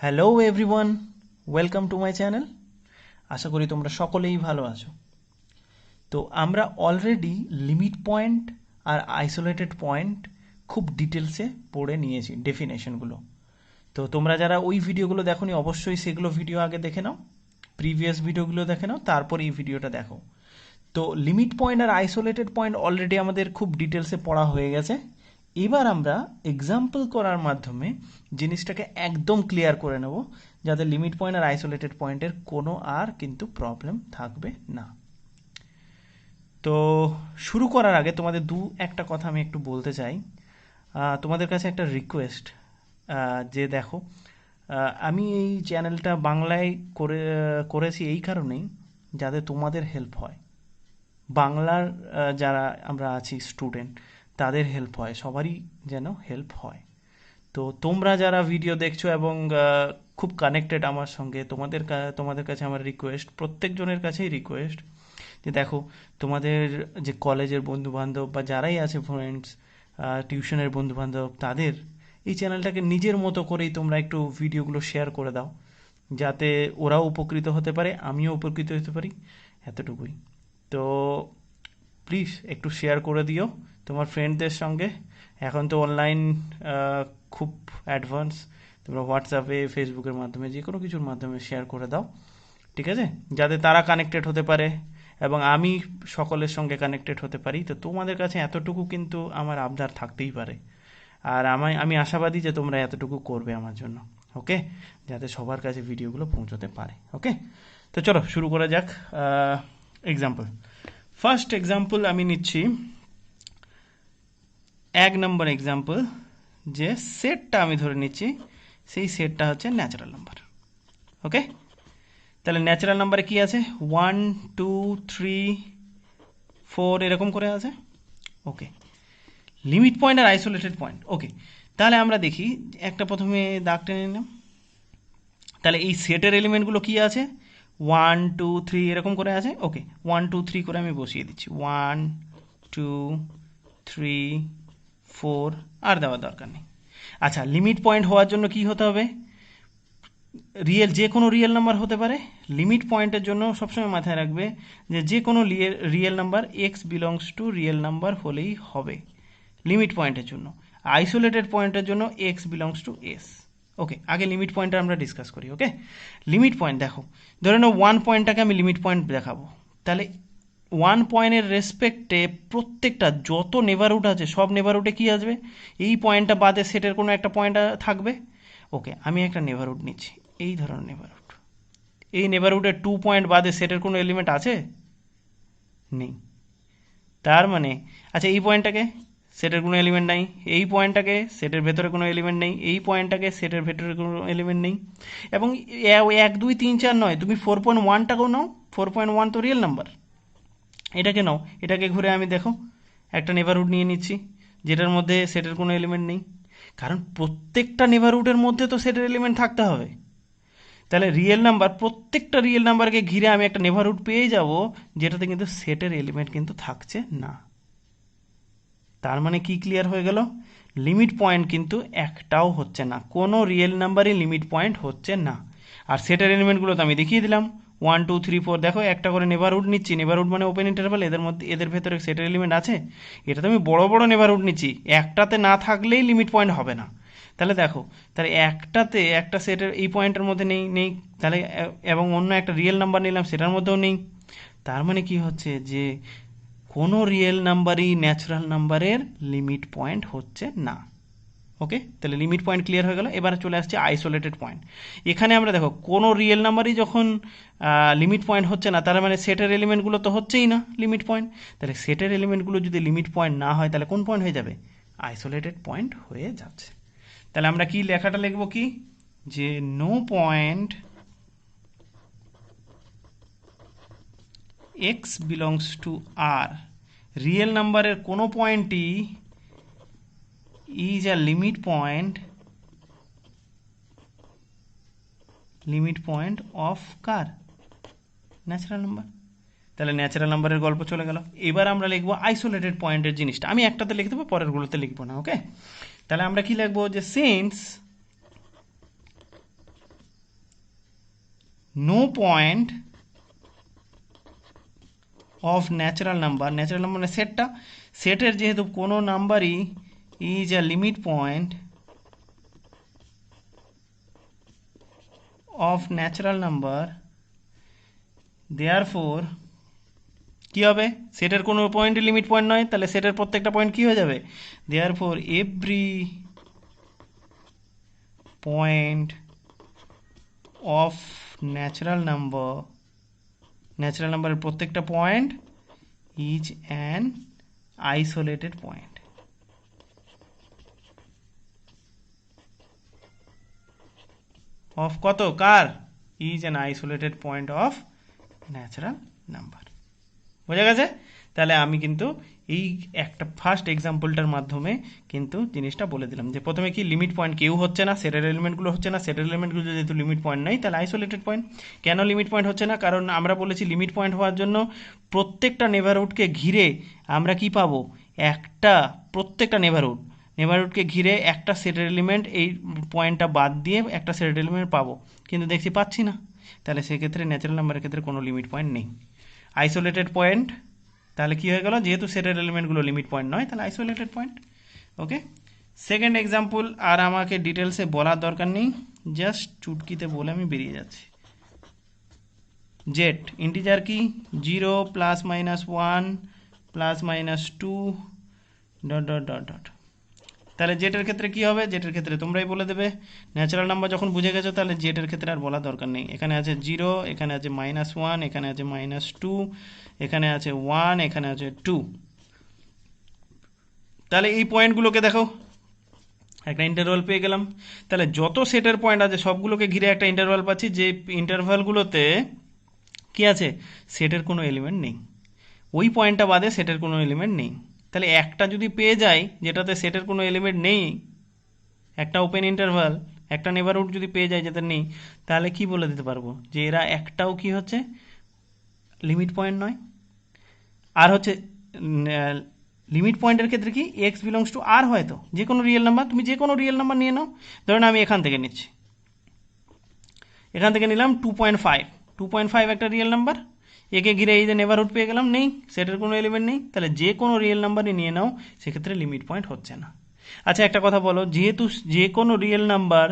Hello everyone, welcome to my channel. আশা করি তোমরা সকলেই ভালো আছো। তো আমরা অলরেডি লিমিট পয়েন্ট আর আইসোলেটেড পয়েন্ট খুব ডিটেলসে পড়ে নিয়েছি, ডেফিনেশনগুলো। তো তোমরা যারা ওই ভিডিওগুলো দেখোনি অবশ্যই সেগুলো ভিডিও আগে দেখে নাও, প্রিভিয়াস ভিডিওগুলো দেখে নাও, তারপর এই ভিডিওটা দেখো। তো লিমিট পয়েন্ট আর আইসোলেটেড পয়েন্ট অলরেডি আমাদের খুব ডিটেলসে পড়া হয়ে গেছে। এবার আমরা এক্সাম্পল করার মাধ্যমে জিনিসটাকে একদম ক্লিয়ার করে নেব, যাতে লিমিট পয়েন্ট আর আইসোলেটেড পয়েন্টের কোনো আর কিন্তু প্রবলেম থাকবে না। তো শুরু করার আগে তোমাদের একটা কথা আমি একটু বলতে চাই। তোমাদের কাছে একটা রিকোয়েস্ট, যে দেখো, আমি এই চ্যানেলটা বাংলায় করেছি এই কারণেই যাতে তোমাদের হেল্প হয়। বাংলার যারা আমরা আছি স্টুডেন্ট, তাদের হেল্প হয়, সবারই যেন হেল্প হয়। তো তোমরা যারা ভিডিও দেখছো এবং খুব কানেক্টেড আমার সঙ্গে, তোমাদের কাছে আমার রিকোয়েস্ট, প্রত্যেকজনের কাছেই রিকোয়েস্ট, যে দেখো, তোমাদের যে কলেজের বন্ধুবান্ধব বা যারাই আছে ফ্রেন্ডস, টিউশনের বন্ধুবান্ধব, তাদের এই চ্যানেলটাকে নিজের মতো করেই তোমরা একটু ভিডিওগুলো শেয়ার করে দাও, যাতে ওরাও উপকৃত হতে পারে, আমিও উপকৃত হতে পারি, এতটুকুই। তো প্লিজ একটু শেয়ার করে দিও তোমার ফ্রেন্ডদের সঙ্গে। এখন তো অনলাইন খুব অ্যাডভান্স, তোমরা হোয়াটসঅ্যাপে, ফেসবুকের মাধ্যমে, যে কোনো কিছুর মাধ্যমে শেয়ার করে দাও, ঠিক আছে? যাতে তারা কানেক্টেড হতে পারে এবং আমি সকলের সঙ্গে কানেক্টেড হতে পারি। তো তোমাদের কাছে এতটুকু কিন্তু আমার আবদার থাকতেই পারে, আর আমি আশাবাদী যে তোমরা এতটুকু করবে আমার জন্য, ওকে? যাতে সবার কাছে ভিডিওগুলো পৌঁছতে পারে, ওকে? তো চলো শুরু করা যাক। এক্সাম্পল, ফার্স্ট এক্সাম্পল আমি নিচ্ছি, 1 নম্বর এক্সাম্পল, যে সেটটা আমি ধরে নিচ্ছি, সেই সেটটা হচ্ছে ন্যাচারাল নাম্বার, ওকে? তাহলে ন্যাচারাল নাম্বারে কি আছে? 1 2 3 4 এরকম করে আছে, ওকে? লিমিট পয়েন্ট আর আইসোলেটেড পয়েন্ট, ওকে? তাহলে আমরা দেখি, একটা প্রথমে দাগ টেনে নিলাম। তাহলে এই সেটের এলিমেন্টগুলো কি আছে? 1 2 3 এরকম করে আছে, ওকে? 1 2 3 করে আমি বসিয়ে দিচ্ছি, 1 2 3 4, আর দেওয়ার দরকার নেই। আচ্ছা, লিমিট পয়েন্ট হওয়ার জন্য কি হতে হবে? যে কোনো রিয়েল নাম্বার হতে পারে। লিমিট পয়েন্টের জন্য সবসময় মাথায় রাখবে যে কোনো real number x belongs two real number হলেই হবে লিমিট পয়েন্টের জন্য। আইসোলেটেড পয়েন্টের জন্য এক্স বিলংস টু এস, ওকে? আগে লিমিট পয়েন্টটা আমরা ডিসকাস করি, ওকে? লিমিট পয়েন্ট দেখো, ধরে নাও 1 পয়েন্টটাকে আমি লিমিট পয়েন্ট দেখাবো। তাহলে 1 পয়েন্টের রেসপেক্টে প্রত্যেকটা যত নেবারহুড আছে, সব নেবারহুডে কি আসবে? এই পয়েন্টটা বাদে সেটের কোনো একটা পয়েন্ট থাকবে, ওকে? আমি একটা নেবারহুড নিচ্ছি, এই ধরনের নেবারহুড। এই নেবারহুডের 2 পয়েন্ট বাদে সেটের কোনো এলিমেন্ট আছে? নেই। তার মানে, আচ্ছা, এই পয়েন্টটাকে, সেটের কোনো এলিমেন্ট নাই। এই পয়েন্টটাকে, সেটের ভেতরে কোনো এলিমেন্ট নেই। এই পয়েন্টটাকে, সেটের ভেতরে কোনো এলিমেন্ট নেই। এবং 1 2 3 4 নয়, তুমি 4.1টাকেও নাও। 4.1 তো রিয়েল নাম্বার, এটাকে নাও। এটাকে ঘুরে আমি দেখো একটা নেবারহুড নিয়ে নিচ্ছি, যেটার মধ্যে সেটের কোনো এলিমেন্ট নেই, কারণ প্রত্যেকটা নেবারহুডের মধ্যে তো সেটের এলিমেন্ট থাকতে হবে। তাহলে রিয়েল নাম্বার, প্রত্যেকটা রিয়েল নাম্বারকে ঘিরে আমি একটা নেবারহুড পেয়ে যাব, যেটাতে কিন্তু সেটের এলিমেন্ট কিন্তু থাকছে না। তার মানে কি ক্লিয়ার হয়ে গেল? লিমিট পয়েন্ট কিন্তু একটাও হচ্ছে না, কোনো রিয়েল নাম্বারই লিমিট পয়েন্ট হচ্ছে না। আর সেটের এলিমেন্টগুলো তো আমি দেখিয়ে দিলাম, 1 2 3 4, দেখো একটা করে নেবারহুড নিচ্ছি। নেবারহুড মানে ওপেন ইন্টারভাল, এদের ভেতরে সেটের এলিমেন্ট আছে। এটা তো আমি বড় বড় নেবারহুড নিচ্ছি, একটাতে না থাকলেই লিমিট পয়েন্ট হবে না। তাহলে দেখো, তাহলে একটাতে, একটা সেটের এই পয়েন্টের মধ্যে নেই নেই তাহলে, এবং অন্য একটা রিয়েল নাম্বার নিলাম, সেটার মধ্যেও নেই। তার মানে কি হচ্ছে, যে কোনো রিয়েল নাম্বারই ন্যাচারাল নাম্বারের লিমিট পয়েন্ট হচ্ছে না, ওকে? তাহলে লিমিট পয়েন্ট ক্লিয়ার হয়ে গেল। এবার চলে আসছে আইসোলেটেড পয়েন্ট। এখানে আমরা দেখো, কোনো রিয়েল নাম্বারই যখন লিমিট পয়েন্ট হচ্ছে না, তার মানে সেটের এলিমেন্টগুলো তো হচ্ছেই না লিমিট পয়েন্ট। তাহলে সেটের এলিমেন্টগুলো যদি লিমিট পয়েন্ট না হয়, তাহলে কোন পয়েন্ট হয়ে যাবে? আইসোলেটেড পয়েন্ট হয়ে যাচ্ছে। তাহলে আমরা কি লেখাটা লিখবো, কি, যে no point X belongs to R, real নাম্বারের কোনো পয়েন্টই is a limit point of কার? Natural number. তাহলে ন্যাচারাল নাম্বারের গল্প চলে গেল। এবার আমরা লিখবো আইসোলেটেড পয়েন্টের জিনিসটা, আমি একটাতে লিখে দেবো, পরেরগুলোতে লিখবো না, ওকে? তাহলে আমরা কি লিখবো, যে since no point of natural number মানে সেটের যেহেতু কোনো নাম্বারই is a limit point of natural number, therefore কি হবে, সেটের কোনো পয়েন্টই লিমিট পয়েন্ট নয়, তাহলে সেটের প্রত্যেকটা পয়েন্ট কি হয়ে যাবে, therefore every point of natural নাম্বারের প্রত্যেকটা point is an isolated point. Of কত, কার, is an isolated point of natural number. বোঝা গেছে? তাহলে আমি কিন্তু এই একটা ফার্স্ট এক্সাম্পলটার মাধ্যমে কিন্তু জিনিসটা বলে দিলাম যে প্রথমে কি লিমিট পয়েন্ট কেউ হচ্ছে না, সেটের এলিমেন্টগুলো হচ্ছে না, সেটের এলিমেন্টগুলো যেহেতু লিমিট পয়েন্ট নেই তাহলে আইসোলেটেড পয়েন্ট। কেন লিমিট পয়েন্ট হচ্ছে না, কারণ আমরা বলেছি লিমিট পয়েন্ট হওয়ার জন্য প্রত্যেকটা নেবারহুডকে ঘিরে আমরা কি পাবো, প্রত্যেকটা নেবারহুডকে ঘিরে একটা সেটের এলিমেন্ট, এই পয়েন্টটা বাদ দিয়ে একটা সেটের এলিমেন্ট পাবো, কিন্তু দেখছি পাচ্ছি না, তাহলে সেক্ষেত্রে ন্যাচারাল নাম্বারের ক্ষেত্রে কোনো লিমিট পয়েন্ট নেই, আইসোলেটেড পয়েন্ট। তাহলে কি হয়ে গেল, যেহেতু সেটের এলিমেন্টগুলো লিমিট পয়েন্ট নয় তাহলে আইসোলেটেড পয়েন্ট। ওকে, সেকেন্ড এক্সাম্পল আর আমাকে ডিটেলসে বলার দরকার নেই, জাস্ট চুটকিতে বলে আমি বেরিয়ে যাচ্ছি। জেড ইন্টিজার কি, 0 +-1 +-2 ... তাহলে জেটের ক্ষেত্রে কি হবে, জেটের ক্ষেত্রে তোমরাই বলে দেবে, ন্যাচারাল নাম্বার যখন বুঝে গেছো তাহলে জেটের ক্ষেত্রে আর বলার দরকার নেই। এখানে আছে 0, এখানে আছে -1, এখানে আছে -2, এখানে আছে 1, এখানে আছে 2। তাহলে এই পয়েন্টগুলোকে দেখো, একটা ইন্টারভাল পেয়ে গেলাম। তাহলে যত সেটের পয়েন্ট আছে সবগুলোকে ঘিরে একটা ইন্টারভাল পাচ্ছি, যে ইন্টারভালগুলোতে কি আছে, সেটের কোনো এলিমেন্ট নেই, ওই পয়েন্টটা বাদে সেটের কোনো এলিমেন্ট নেই। তাহলে একটা যদি পেয়ে যাই যেটাতে সেটের কোনো এলিমেন্ট নেই, একটা ওপেন ইন্টারভাল, একটা নেবারহুড যদি পেয়ে যায় যেটা নেই, তাহলে কি বলে দিতে পারবো যে এরা একটাও কি হচ্ছে লিমিট পয়েন্ট নয়। আর হচ্ছে লিমিট পয়েন্টের ক্ষেত্রে কি এক্স বিলংস টু আর, হয়তো যে কোনো রিয়েল নাম্বার, তুমি যে কোনো রিয়েল নাম্বার নিয়ে নাও, ধরুন আমি এখান থেকে নিচ্ছি, এখান থেকে নিলাম 2.5 একটা রিয়েল নাম্বার, একে ঘিরে এই যে নেবারহুড পেয়ে গেলাম, নেই, সেটের কোনো এলিমেন্ট নেই, তাহলে যে কোনো রিয়েল নাম্বারই নিয়ে নাও সেক্ষেত্রে লিমিট পয়েন্ট হচ্ছে না। আচ্ছা একটা কথা বলো, যেহেতু যে কোনো রিয়েল নাম্বার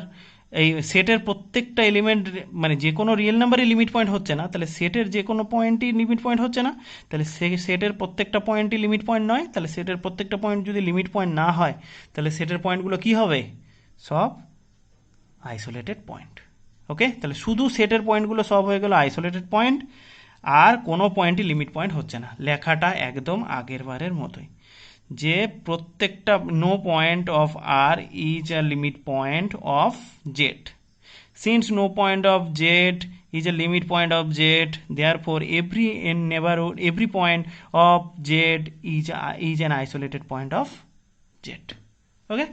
এই সেটের প্রত্যেকটা এলিমেন্ট, মানে যে কোনো রিয়েল নাম্বারই লিমিট পয়েন্ট হচ্ছে না, তাহলে সেটের যে কোনো পয়েন্টই লিমিট পয়েন্ট হচ্ছে না, তাহলে সেটের প্রত্যেকটা পয়েন্টই লিমিট পয়েন্ট নয়, তাহলে সেটের প্রত্যেকটা পয়েন্ট যদি লিমিট পয়েন্ট না হয় তাহলে সেটের পয়েন্টগুলো কি হবে, সব আইসোলেটেড পয়েন্ট। ওকে, তাহলে শুধু সেটের পয়েন্টগুলো সব হয়ে গেল আইসোলেটেড পয়েন্ট, আর কোনো পয়েন্টই লিমিট পয়েন্ট হচ্ছে না। লেখাটা একদম আগের বারের মতোই, যে প্রত্যেকটা no point of R is a limit point of Z, since no point of Z is a limit point of z, therefore every point of z is an isolated point of z. ওকে,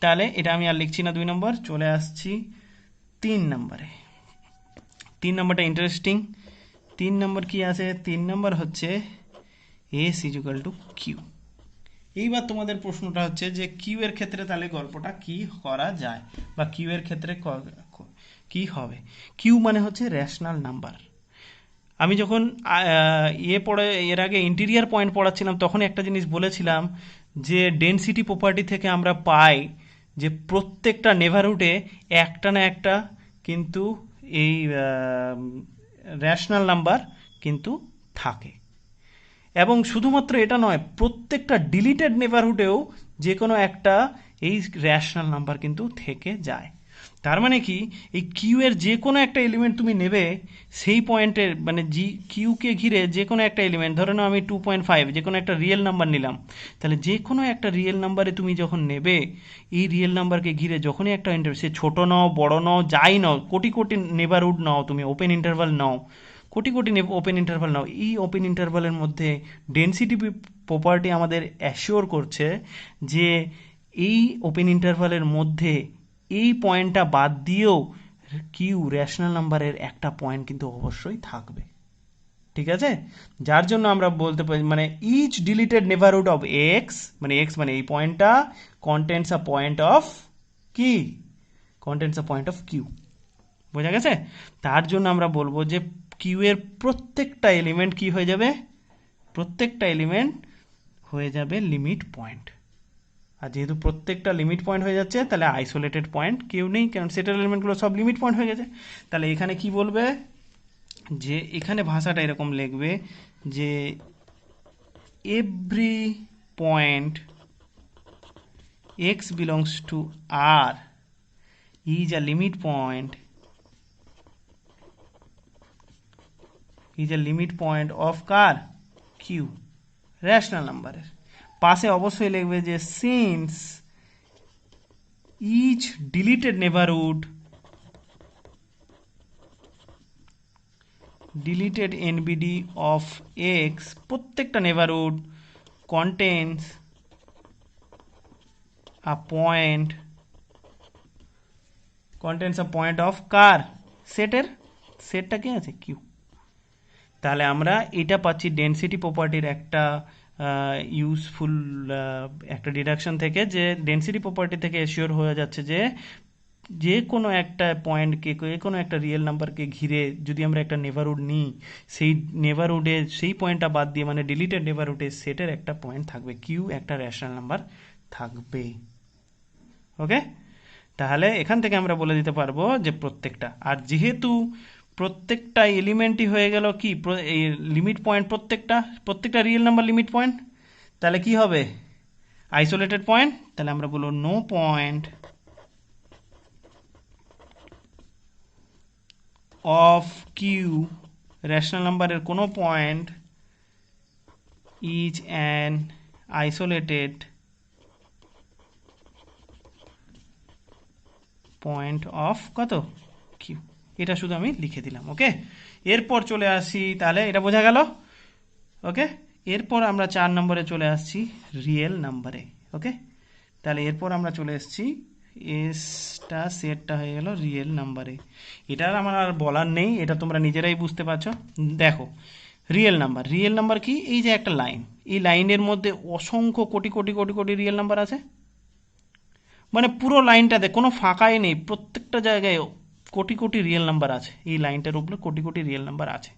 তাহলে এটা আমি আর লিখছি না 2 নম্বর, চলে আসছি 3 নম্বরে। 3 নম্বরটা interesting. 3 নম্বর কি আছে, 3 নম্বর হচ্ছে s = q। এইবার তোমাদের প্রশ্নটা হচ্ছে যে কিউ এর ক্ষেত্রে তাহলে গল্পটা কি করা যায়, বা কিউ এর ক্ষেত্রে কি হবে। কিউ মানে হচ্ছে রেশনাল নাম্বার। আমি যখন এর আগে ইন্টিরিয়ার পয়েন্ট পড়াচ্ছিলাম তখন একটা জিনিস বলেছিলাম যে ডেনসিটি প্রপার্টি থেকে আমরা পাই যে প্রত্যেকটা নেভারহুডে একটা না একটা কিন্তু এই রেশনাল নাম্বার কিন্তু থাকে, এবং শুধুমাত্র এটা নয়, প্রত্যেকটা ডিলিটেড নেবারহুডেও যে কোনো একটা এই রেশনাল নাম্বার কিন্তু থেকে যায়। তার মানে কি, এই কিউ এর যে কোনো একটা এলিমেন্ট তুমি নেবে, সেই পয়েন্টের মানে কিউকে ঘিরে যে কোনো একটা এলিমেন্ট, ধরে নাও আমি 2.5 যে কোনো একটা রিয়েল নাম্বার নিলাম, তাহলে যে কোনো একটা রিয়েল নাম্বারে তুমি যখন নেবে, এই রিয়েল নাম্বারকে ঘিরে যখনই একটা সে ছোটো নাও বড় নাও যাই নাও, কোটি কোটি নেবারহুড নাও, তুমি ওপেন ইন্টারভাল নাও, কোটি কোটি ওপেন ইন্টারভাল নাও, এই ওপেন ইন্টারভালের মধ্যে ডেনসিটি প্রপার্টি আমাদের অ্যাসিওর করছে যে এই ওপেন ইন্টারভালের মধ্যে এই পয়েন্টটা বাদ দিয়েও কিউ রেশনাল নাম্বারের একটা পয়েন্ট কিন্তু অবশ্যই থাকবে। ঠিক আছে, যার জন্য আমরা বলতে পারি মানে each deleted neighbourhood of X, মানে এক্স মানে এই পয়েন্টটা কন্টেন্টস আ পয়েন্ট অফ কি, contains a point of Q. বোঝা গেছে? তার জন্য আমরা বলবো যে কিউ এর প্রত্যেকটা এলিমেন্ট কি হয়ে যাবে, প্রত্যেকটা এলিমেন্ট হয়ে যাবে লিমিট পয়েন্ট। আর যেহেতু প্রত্যেকটা লিমিট পয়েন্ট হয়ে যাচ্ছে, তাহলে আইসোলেটেড পয়েন্ট কেউ নেই, কারণ সেটের এলিমেন্টগুলো সব লিমিট পয়েন্ট হয়ে গেছে। তাহলে এখানে কি বলবে, যে এখানে ভাষাটা এরকম লিখবে যে every point x belongs to R is a limit point, is a limit point of কার, q, রেশনাল নাম্বারের। পাশে অবশ্যই লিখবে যে সিন্স each deleted neighbourhood, deleted NBD of X, প্রত্যেকটা neighbourhood contains a point, contains a point of কার, সেটের, সেটটা কি আছে, কিউ। তাহলে আমরা এটা পাচ্ছি ডেনসিটি প্রপার্টির একটা ইউজফুল একটা ডিডাকশন থেকে, যে ডেনসিটি প্রপার্টি থেকে এশিওর হয়ে যাচ্ছে যে যে কোনো একটা পয়েন্টকে, যে কোনো একটা রিয়েল নাম্বারকে ঘিরে যদি আমরা একটা নেভারহুড নিই, সেই নেভারহুডে সেই পয়েন্টটা বাদ দিয়ে, মানে ডিলিটেড নেভারহুডে সেটের একটা পয়েন্ট থাকবে, কিউ একটা রেশনাল নাম্বার থাকবে। ওকে, তাহলে এখান থেকে আমরা বলে দিতে পারবো যে প্রত্যেকটা, আর যেহেতু প্রত্যেকটা এলিমেন্টই হয়ে গেল কি এই লিমিট পয়েন্ট, প্রত্যেকটা রিয়েল নাম্বার লিমিট পয়েন্ট, তাহলে কি হবে, আইসোলেটেড পয়েন্ট। তাহলে আমরা বলবো no point of Q, rational নাম্বারের কোনো point, is an isolated point of কত, কিউ। এটা শুধু আমি লিখে দিলাম। ওকে, এরপর চলে আসি, তাহলে এটা বোঝা গেল। ওকে, এরপর আমরা 4 নম্বরে চলে আসছি রিয়েল নাম্বারে। ওকে, তাহলে এরপর আমরা চলে এসেছি, এসটা সেটটা হয়ে গেল রিয়েল নাম্বারে। এটার আমার আর বলার নেই, এটা তোমরা নিজেরাই বুঝতে পারছো। দেখো, রিয়েল নাম্বার, রিয়েল নাম্বার কি, এই যে একটা লাইন, এই লাইনের মধ্যে অসংখ্য কোটি কোটি কোটি কোটি রিয়েল নাম্বার আছে, মানে পুরো লাইনটাতে কোনো ফাঁকাই নেই, প্রত্যেকটা জায়গায় কোটি কোটি রিয়েল নাম্বার আছে, এই লাইনটার উপরে কোটি কোটি রিয়েল নাম্বার আছে।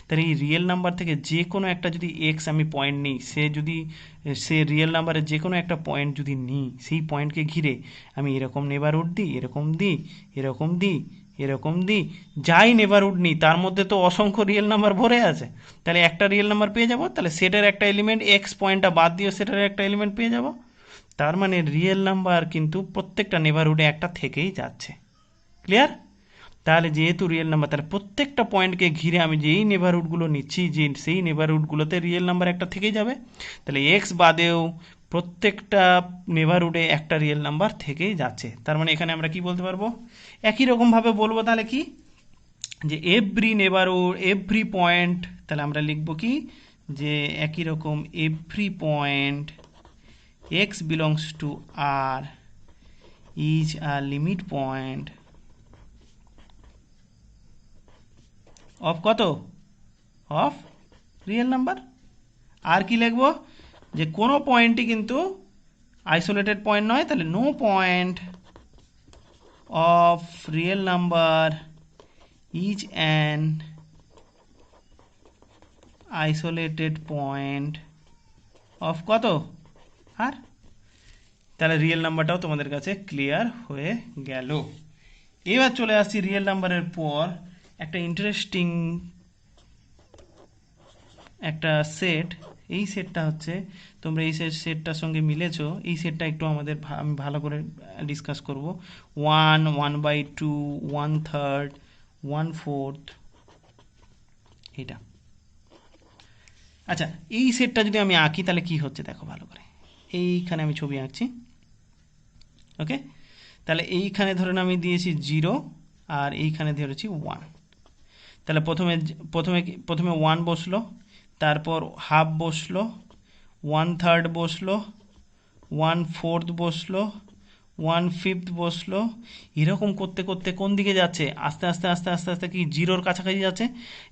তাহলে এই রিয়েল নাম্বার থেকে যে কোনো একটা যদি এক্স আমি পয়েন্ট নিই, সে রিয়েল নাম্বারের যে কোনো একটা পয়েন্ট যদি নিই, সেই পয়েন্টকে ঘিরে আমি এরকম নেবারহুড দিই, এরকম দিই, এরকম দিই, এরকম দিই, যাই নেবারহুড নিই তার মধ্যে তো অসংখ্য রিয়েল নাম্বার ভরে আছে, তাহলে একটা রিয়েল নাম্বার পেয়ে যাব। তাহলে সেটার একটা এলিমেন্ট, এক্স পয়েন্টটা বাদ দিয়ে সেটার একটা এলিমেন্ট পেয়ে যাব। তার মানে রিয়েল নাম্বার কিন্তু প্রত্যেকটা নেবারহুডে একটা থেকেই যাচ্ছে। ক্লিয়ার? তাহলে যেহেতু রিয়েল নাম্বার, তাহলে প্রত্যেকটা পয়েন্টকে ঘিরে আমি যেই নেবারহুডগুলো নিচ্ছি, যে সেই নেবারহুডগুলোতে রিয়েল নাম্বার একটা থেকেই যাবে। তাহলে এক্স বাদেও প্রত্যেকটা নেবারহুডে একটা রিয়েল নাম্বার থেকেই যাচ্ছে। তার মানে এখানে আমরা কি বলতে পারবো, একই রকমভাবে বলবো তাহলে কি, যে এভরি নেবারহুড, এভরি পয়েন্ট, তাহলে আমরা লিখবো কি, যে একই রকম every point x belongs to R is a limit point of কত, অফ রিয়েল নাম্বার। আর কি লিখবো, যে কোনো পয়েন্টই কিন্তু আইসোলেটেড পয়েন্ট নয়, তাহলে no point of real number is an isolated point of কত, আর। তাহলে রিয়েল নাম্বারটাও তোমাদের কাছে ক্লিয়ার হয়ে গেল। এবার চলে আসছি রিয়েল নাম্বারের পর একটা ইন্টারেস্টিং একটা সেট। এই সেটটা হচ্ছে, তোমরা এই সেটটার সঙ্গে মিলেছো, এই সেটটা একটু আমি ভালো করে ডিসকাস করব। 1, 1/2, 1/3, 1/4, এটা। আচ্ছা, এই সেটটা যদি আমি আঁকি তাহলে কি হচ্ছে দেখো ভালো করে। এইখানে আমি ছবি আঁকছি। ওকে, তাহলে এইখানে ধরেন আমি দিয়েছি 0 আর এইখানে ধরেছি 1। তাহলে প্রথমে 1 বসলো, তারপর হাফ বসলো, 1/3 বসলো, 1/4 বসলো, 1/5 বসলো, এরকম করতে করতে কোন দিকে যাচ্ছে, আস্তে আস্তে আস্তে আস্তে আস্তে কি জিরোর কাছাকাছি যাচ্ছে।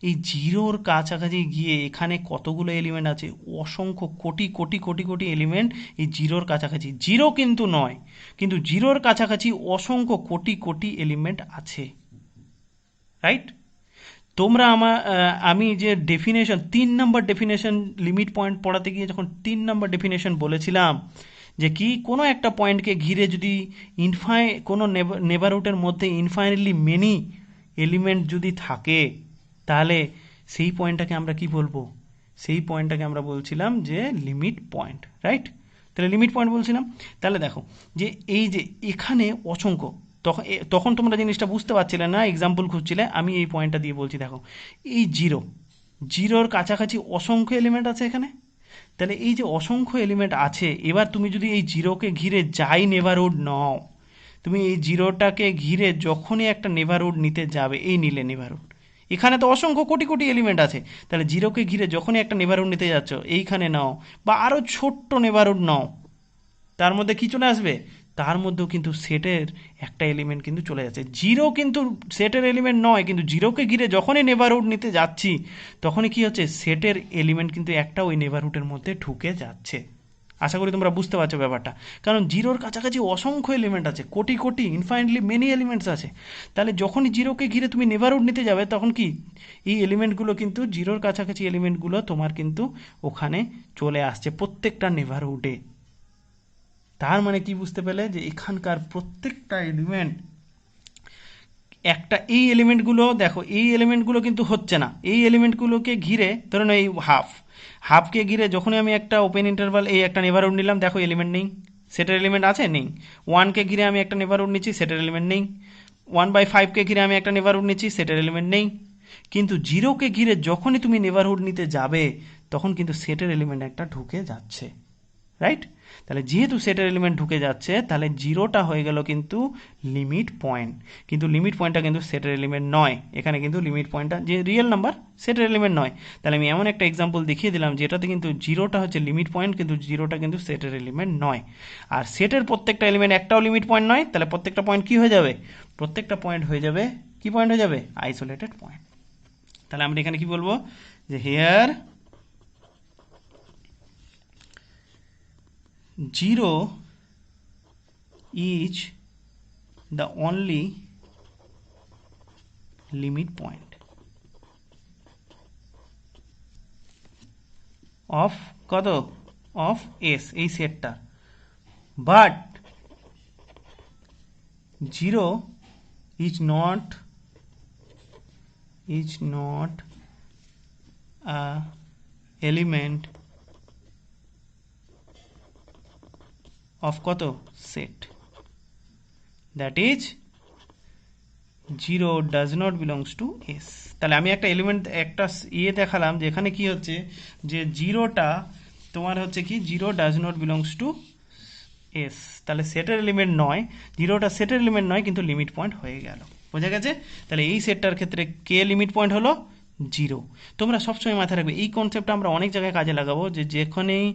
এই জিরোর কাছাকাছি গিয়ে এখানে কতগুলো এলিমেন্ট আছে, অসংখ্য কোটি কোটি কোটি কোটি এলিমেন্ট এই জিরোর কাছাকাছি, জিরো কিন্তু নয়, কিন্তু জিরোর কাছাকাছি অসংখ্য কোটি কোটি এলিমেন্ট আছে। রাইট? তোমরা আমি যে ডেফিনেশন 3 নম্বর ডেফিনেশন লিমিট পয়েন্ট পড়াতে গিয়ে যখন 3 নম্বর ডেফিনেশন বলেছিলাম যে কি কোনো একটা পয়েন্টকে ঘিরে যদি কোনো নেবারহুডের মধ্যে ইনফাইনাইটলি মেনি এলিমেন্ট যদি থাকে তাহলে সেই পয়েন্টটাকে আমরা কি বলবো? সেই পয়েন্টটাকে আমরা বলছিলাম যে লিমিট পয়েন্ট, রাইট? তাহলে লিমিট পয়েন্ট বলছিলাম। তাহলে দেখো যে এই যে এখানে অসংখ্য, তখন তোমরা জিনিসটা বুঝতে পারছিলে না, এক্সাম্পল খুঁজছিলে, আমি এই পয়েন্টটা দিয়ে বলছি। দেখো এই জিরোর কাছাকাছি অসংখ্য এলিমেন্ট আছে এখানে। তাহলে এই যে অসংখ্য এলিমেন্ট আছে, এবার তুমি যদি এই জিরোকে ঘিরে যাই নেবারহুড নাও, তুমি এই জিরোটাকে ঘিরে যখনই একটা নেবারহুড নিতে যাবে, এই নিলে নেবারহুড, এখানে তো অসংখ্য কোটি কোটি এলিমেন্ট আছে, তাহলে জিরোকে ঘিরে যখনই একটা নেবারহুড নিতে যাচ্ছ, এইখানে নাও বা আরও ছোট্ট নেবারহুড নাও, তার মধ্যে কি চলে আসবে? তার মধ্যেও কিন্তু সেটের একটা এলিমেন্ট কিন্তু চলে যাচ্ছে। জিরো কিন্তু সেটের এলিমেন্ট নয়, কিন্তু জিরোকে ঘিরে যখনই নেবারহুড নিতে যাচ্ছি তখনই কি হচ্ছে? সেটের এলিমেন্ট কিন্তু একটা ওই নেবারহুডের মধ্যে ঢুকে যাচ্ছে। আশা করি তোমরা বুঝতে পারছো ব্যাপারটা। কারণ জিরোর কাছাকাছি অসংখ্য এলিমেন্ট আছে, crore crore infinitely many elements আছে। তাহলে যখনই জিরোকে ঘিরে তুমি নেবারহুড নিতে যাবে তখন কি এই এলিমেন্টগুলো কিন্তু জিরোর কাছাকাছি এলিমেন্টগুলো তোমার কিন্তু ওখানে চলে আসছে প্রত্যেকটা নেবারহুডে। তার মানে কি বুঝতে পেলে? যে এখানকার প্রত্যেকটা এলিমেন্ট একটা, এই এলিমেন্টগুলো দেখো, এই এলিমেন্টগুলো কিন্তু হচ্ছে না, এই এলিমেন্টগুলোকে ঘিরে ধরুন এই হাফকে ঘিরে যখনই আমি একটা ওপেন ইন্টারভাল এই একটা নেবারহুড নিলাম, দেখো এলিমেন্ট নেই, সেটের এলিমেন্ট আছে নেই। 1কে ঘিরে আমি একটা নেবারহুড নিচ্ছি, সেটের এলিমেন্ট নেই। 1/5কে ঘিরে আমি একটা নেবারহুড নিচ্ছি, সেটের এলিমেন্ট নেই। কিন্তু জিরোকে ঘিরে যখনই তুমি নেবারহুড নিতে যাবে তখন কিন্তু সেটের এলিমেন্ট একটা ঢুকে যাচ্ছে, রাইট? তাহলে যেহেতু সেটের এলিমেন্ট ঢুকে যাচ্ছে তাহলে জিরোটা হয়ে গেল কিন্তু লিমিট পয়েন্ট। কিন্তু লিমিট পয়েন্টটা কিন্তু সেটের এলিমেন্ট নয়, এখানে কিন্তু লিমিট পয়েন্টটা যে রিয়েল নাম্বার সেটের এলিমেন্ট নয়। তাহলে আমি এমন একটা এক্সাম্পল দেখিয়ে দিলাম যেটাতে কিন্তু জিরোটা হচ্ছে লিমিট পয়েন্ট, কিন্তু জিরোটা কিন্তু সেটের এলিমেন্ট নয়। আর সেটের প্রত্যেকটা এলিমেন্ট একটাও লিমিট পয়েন্ট নয়, তাহলে প্রত্যেকটা পয়েন্ট কি হয়ে যাবে? প্রত্যেকটা পয়েন্ট হয়ে যাবে কি পয়েন্ট হয়ে যাবে? Isolated point. তাহলে আমরা এখানে কি বলবো? যে here 0 is the only limit point of কত? of S, এই সেটটা। But 0 is not a element of কত? Set. That is 0 does not belongs to S. তাহলে আমি একটা এলিমেন্ট একটা দেখালাম যে এখানে কি হচ্ছে, যে জিরোটা তোমার হচ্ছে কি 0 does not belongs to S, তাহলে সেটের এলিমেন্ট নয়, জিরোটা সেটের এলিমেন্ট নয়, কিন্তু লিমিট পয়েন্ট হয়ে গেল। বোঝা গেছে? তাহলে এই সেটটার ক্ষেত্রে কে লিমিট পয়েন্ট হলো? জিরো। তোমরা সবসময় মাথায় রাখবে এই কনসেপ্টটা আমরা অনেক জায়গায় কাজে লাগাবো, যে যেখানেই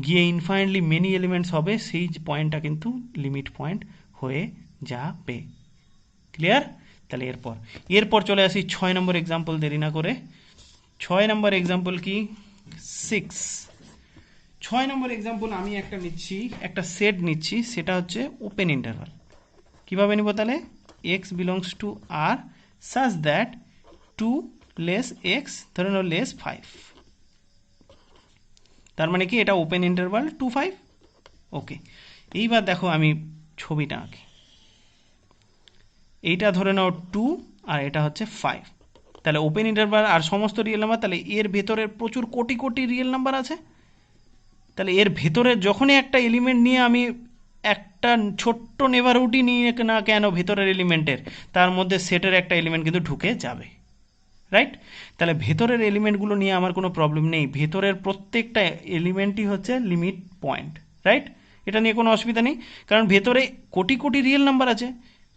গিয়ে ইনফাইনাইটলি মেনি এলিমেন্টস হবে সেই পয়েন্টটা কিন্তু লিমিট পয়েন্ট হয়ে যাবে। ক্লিয়ার? তাহলে এরপর চলে আসি 6 নম্বর এক্সাম্পল, দেরি না করে। 6 নম্বর এক্সাম্পল কি? 6। 6 নম্বর এক্সাম্পল আমি একটা সেট নিচ্ছি, সেটা হচ্ছে ওপেন ইন্টারভাল। কিভাবে নিব তাহলে? x belongs to r such that 2 less x ধরে নাও লেস 5। তার মানে কি এটা ওপেন ইন্টারভাল 2 5। ওকে, এইবার দেখো আমি ছবিটা আঁকি। এইটা ধরে নাও 2 আর এটা হচ্ছে 5। তাহলে ওপেন ইন্টারভাল আর সমস্ত রিয়েল নাম্বার, তাহলে এর ভেতরে প্রচুর কোটি কোটি রিয়েল নাম্বার আছে। তাহলে এর ভেতরে যখনই একটা এলিমেন্ট নিয়ে আমি একটা ছোট্ট নেবারহুডই নিয়ে না কেন ভেতরের এলিমেন্টের, তার মধ্যে সেটের একটা এলিমেন্ট কিন্তু ঢুকে যাবে, রাইট? তাহলে ভেতরের এলিমেন্টগুলো নিয়ে আমার কোনো প্রবলেম নেই, ভেতরের প্রত্যেকটা এলিমেন্টই হচ্ছে লিমিট পয়েন্ট, রাইট? এটা নিয়ে কোনো অসুবিধা নেই, কারণ ভেতরে কোটি কোটি রিয়েল নাম্বার আছে।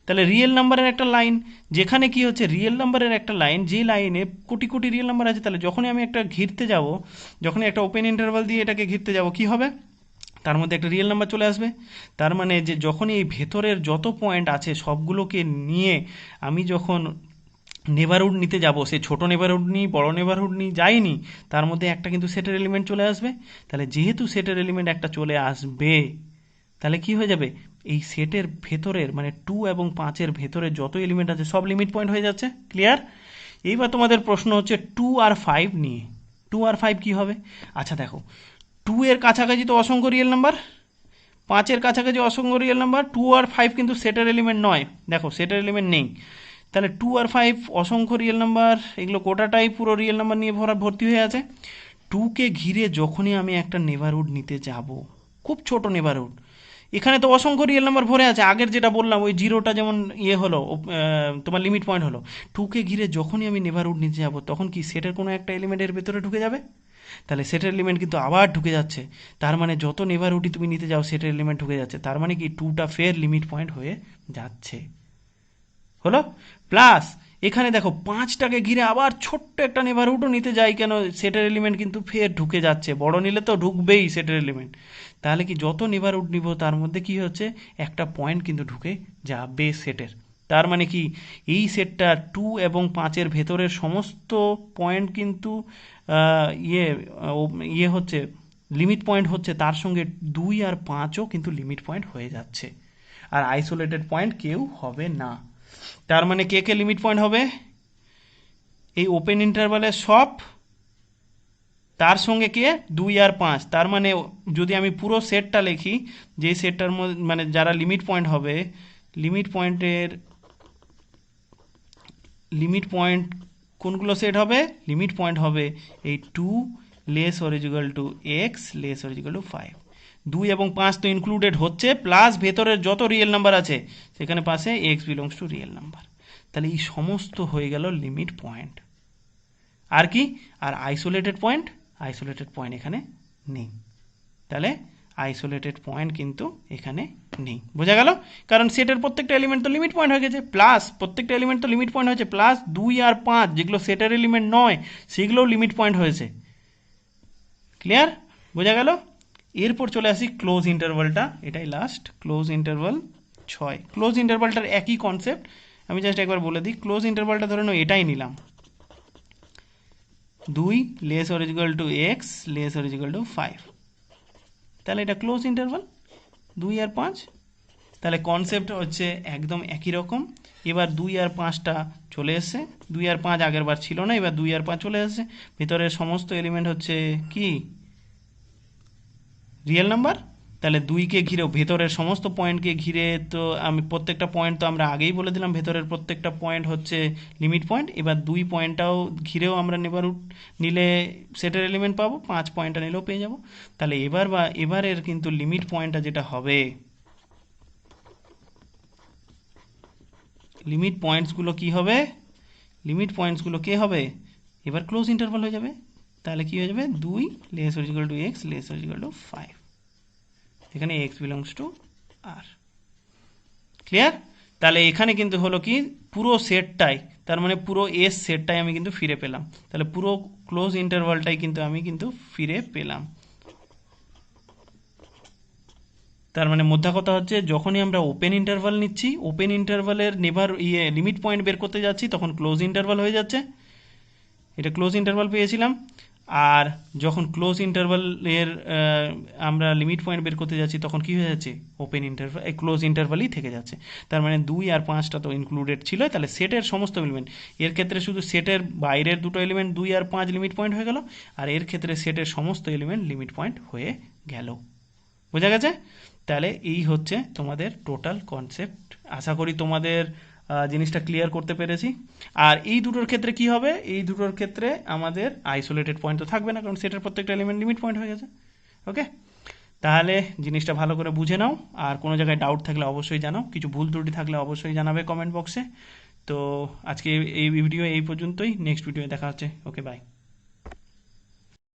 তাহলে রিয়েল নাম্বারের একটা লাইন, যেখানে কি হচ্ছে রিয়েল নাম্বারের একটা লাইন, যে লাইনে কোটি কোটি রিয়েল নাম্বার আছে, তাহলে যখনই আমি একটা ঘিরতে যাব, যখনই একটা ওপেন ইন্টারভাল দিয়ে এটাকে ঘিরতে যাব, কি হবে? তার মধ্যে একটা রিয়েল নাম্বার চলে আসবে। তার মানে যে যখনই এই ভেতরের যত পয়েন্ট আছে সবগুলোকে নিয়ে আমি যখন নেবারহুড নিতে যাব, সে ছোট নেবারহুড নিই বড় নেবারহুড নিই যাইনি, তার মধ্যে একটা কিন্তু সেটের এলিমেন্ট চলে আসবে। তাহলে যেহেতু সেটের এলিমেন্ট একটা চলে আসবে, তাহলে কি হয়ে যাবে? এই সেটের ভেতরের মানে 2 এবং 5-এর ভেতরে যত এলিমেন্ট আছে সব লিমিট পয়েন্ট হয়ে যাচ্ছে। ক্লিয়ার? এইবার তোমাদের প্রশ্ন হচ্ছে 2 আর 5 নিয়ে। 2 আর 5 কি হবে? আচ্ছা দেখো, 2 এর কাছাকাছি তো অসংখ্য রিয়েল নাম্বার, 5 এর কাছাকাছি অসংখ্য রিয়েল নাম্বার, 2 আর 5 কিন্তু সেটের এলিমেন্ট নয়, দেখো সেটের এলিমেন্ট নেই। তাহলে 2 আর 5 অসংখ্য রিয়েল নাম্বার, এগুলো গোটাটাই পুরো রিয়েল নাম্বার নিয়ে ভর্তি হয়ে আছে। 2কে ঘিরে যখনই আমি একটা নেবারহুড নিতে যাব, খুব ছোট নেবারহুড, এখানে তো অসংখ্য রিয়েল নাম্বার ভরে আছে, আগের যেটা বললাম ওই জিরোটা যেমন ইয়ে হলো, তোমার লিমিট পয়েন্ট হলো, 2কে ঘিরে যখনই আমি নেবারহুড নিতে যাব তখন কি সেটের কোনো একটা এলিমেন্টের ভেতরে ঢুকে যাবে, তাহলে সেটের এলিমেন্ট কিন্তু আবার ঢুকে যাচ্ছে। তার মানে যত নেবারহুডই তুমি নিতে যাও সেটের এলিমেন্ট ঢুকে যাচ্ছে, তার মানে কি 2টা ফের লিমিট পয়েন্ট হয়ে যাচ্ছে। হলো? প্লাস এখানে দেখো 5টাকে ঘিরে আবার ছোট্ট একটা নেবারহুডও নিতে যাই কেন, সেটের এলিমেন্ট কিন্তু ফের ঢুকে যাচ্ছে, বড় নিলে তো ঢুকবেই সেটের এলিমেন্ট। তাহলে কি যত নেবারহুড নিব তার মধ্যে কি হচ্ছে, একটা পয়েন্ট কিন্তু ঢুকে যাবে সেটের। তার মানে কি এই সেটটা 2 এবং 5-এর ভেতরের সমস্ত পয়েন্ট কিন্তু ইয়ে হচ্ছে, লিমিট পয়েন্ট হচ্ছে, তার সঙ্গে 2 আর 5ও কিন্তু লিমিট পয়েন্ট হয়ে যাচ্ছে, আর আইসোলেটেড পয়েন্ট কেউ হবে না। তার মানে কে কে লিমিট পয়েন্ট হবে, এই ওপেন ইন্টারভালের সব, তার সঙ্গে কে 2 আর 5। তার মানে যদি আমি পুরো সেটটা লিখি, যে সেটটার মধ্যে মানে যারা লিমিট পয়েন্ট হবে, লিমিট পয়েন্টের লিমিট পয়েন্ট কোনগুলো সেট হবে, লিমিট পয়েন্ট হবে এই 2 less or equal to X less or equal to 5। 2 এবং 5 তো ইনক্লুডেড হচ্ছে, প্লাস ভেতরের যত রিয়েল নাম্বার আছে সেখানে পাশে x belongs two real number. তাহলে এই সমস্ত হয়ে গেল লিমিট পয়েন্ট। আর কি, আর আইসোলেটেড পয়েন্ট, আইসোলেটেড পয়েন্ট এখানে নেই। তাহলে আইসোলেটেড পয়েন্ট কিন্তু এখানে নেই, বোঝা গেল? কারণ সেটের প্রত্যেকটা এলিমেন্ট তো লিমিট পয়েন্ট হয়ে গেছে, প্লাস প্রত্যেকটা এলিমেন্ট তো লিমিট পয়েন্ট হয়েছে, প্লাস 2 আর 5 যেগুলো সেটের এলিমেন্ট নয় সেগুলোও লিমিট পয়েন্ট হয়েছে। ক্লিয়ার? বোঝা গেল? এরপর চলে আসি ক্লোজ ইন্টারভালটা, এটাই লাস্ট, ক্লোজ ইন্টারভাল 6। ক্লোজ ইন্টারভালটার একই কনসেপ্ট, আমি জাস্ট একবার বলে দিই। ক্লোজ ইন্টারভালটা ধরে নাও এটাই নিলাম, 2 less or equal to X less or equal to 5, তাহলে এটা ক্লোজ ইন্টারভাল 2 আর 5। তাহলে কনসেপ্ট হচ্ছে একদম একই রকম। এবার 2 আর 5টা চলে এসছে, 2 আর 5 আগের বার ছিল না, এবার 2 আর 5 চলে এসছে। ভিতরের সমস্ত এলিমেন্ট হচ্ছে কি রিয়েল নাম্বার। তাহলে 2কে ঘিরেও ভেতরের সমস্ত পয়েন্টকে ঘিরে, তো আমি প্রত্যেকটা পয়েন্ট তো আমরা আগেই বলে দিলাম ভেতরের প্রত্যেকটা পয়েন্ট হচ্ছে লিমিট পয়েন্ট। এবার 2 পয়েন্টটাও ঘিরেও আমরা নেবারহুড নিলে সেটের এলিমেন্ট পাবো, 5 পয়েন্টটা নিলেও পেয়ে যাব। তাহলে এবারের কিন্তু লিমিট পয়েন্টটা যেটা হবে, লিমিট পয়েন্টসগুলো কি হবে, লিমিট পয়েন্টসগুলো কে হবে, এবার ক্লোজ ইন্টারভাল হয়ে যাবে। তাহলে কি হয়ে যাবে, 2 less or equal to X less or equal to 5, এখানে X belongs to R. Clear? তাহলে এখানে কিন্তু হলো কি পুরো সেটটাই, তার মানে পুরো এস সেটটাই আমি কিন্তু ফিরে পেলাম। তাহলে পুরো ক্লোজ ইন্টারভালটাই কিন্তু আমি কিন্তু ফিরে পেলাম। তার মানে মোদ্দা কথা হচ্ছে যখনই আমরা ওপেন ইন্টারভাল নিচ্ছি, ওপেন ইন্টারভালের লিমিট পয়েন্ট বের করতে যাচ্ছি, তখন ক্লোজ ইন্টারভাল হয়ে যাচ্ছে, এটা ক্লোজ ইন্টারভাল পেয়েছিলাম। আর যখন ক্লোজ ইন্টারভালের আমরা লিমিট পয়েন্ট বের করতে যাচ্ছি তখন কি হয়ে যাচ্ছে, ওপেন ইন্টারভাল ক্লোজ ইন্টারভালই থেকে যাচ্ছে। তার মানে 2 আর 5টা তো ইনক্লুডেড ছিল, তাহলে সেটের সমস্ত এলিমেন্ট, এর ক্ষেত্রে শুধু সেটের বাইরের দুটো এলিমেন্ট 2 আর 5 লিমিট পয়েন্ট হয়ে গেল, আর এর ক্ষেত্রে সেটের সমস্ত এলিমেন্ট লিমিট পয়েন্ট হয়ে গেল। বোঝা গেছে? তাহলে এই হচ্ছে তোমাদের টোটাল কনসেপ্ট। আশা করি তোমাদের জিনিসটা ক্লিয়ার করতে পেরেছি। আর এই দুটোর ক্ষেত্রে কি হবে, এই দুটোর ক্ষেত্রে আমাদের আইসোলেটেড পয়েন্ট তো থাকবে না, কারণ সেটার প্রত্যেকটা এলিমেন্ট লিমিট পয়েন্ট হয়ে গেছে। ওকে, তাহলে জিনিসটা ভালো করে বুঝে নাও, আর কোনো জায়গায় ডাউট থাকলে অবশ্যই জানাও, কিছু ভুল ত্রুটি থাকলে অবশ্যই জানাবে কমেন্ট বক্সে। তো আজকে এই ভিডিও এই পর্যন্তই, নেক্সট ভিডিওয়ে দেখা হচ্ছে। ওকে, বাই।